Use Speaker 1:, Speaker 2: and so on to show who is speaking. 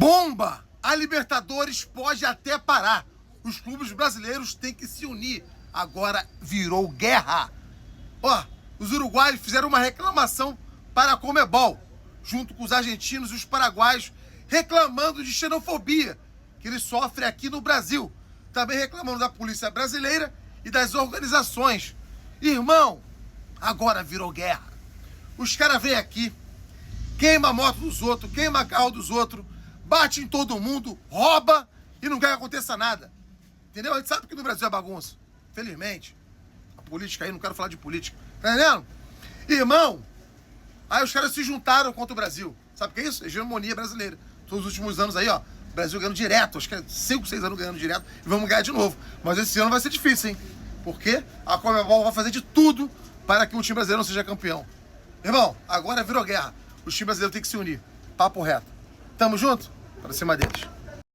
Speaker 1: Bomba! A Libertadores pode até parar. Os clubes brasileiros têm que se unir. Agora virou guerra. Ó, os uruguaios fizeram uma reclamação para a Conmebol, junto com os argentinos e os paraguaios, reclamando de xenofobia que eles sofrem aqui no Brasil. Também reclamando da polícia brasileira e das organizações. Irmão, agora virou guerra. Os caras vêm aqui, queima a moto dos outros, queima carro dos outros, bate em todo mundo, rouba e não quer que aconteça nada. Entendeu? A gente sabe que no Brasil é bagunça. Felizmente. A política aí, não quero falar de política. Tá entendendo? Irmão, aí os caras se juntaram contra o Brasil. Sabe o que é isso? Hegemonia brasileira. Todos os últimos anos aí, ó, o Brasil ganhando direto. Acho que é 5, 6 anos ganhando direto. E vamos ganhar de novo. Mas esse ano vai ser difícil, hein? Porque a Conmebol vai fazer de tudo para que o time brasileiro não seja campeão. Irmão, agora virou guerra. Os times brasileiros têm que se unir. Papo reto. Tamo junto? Para cima deles.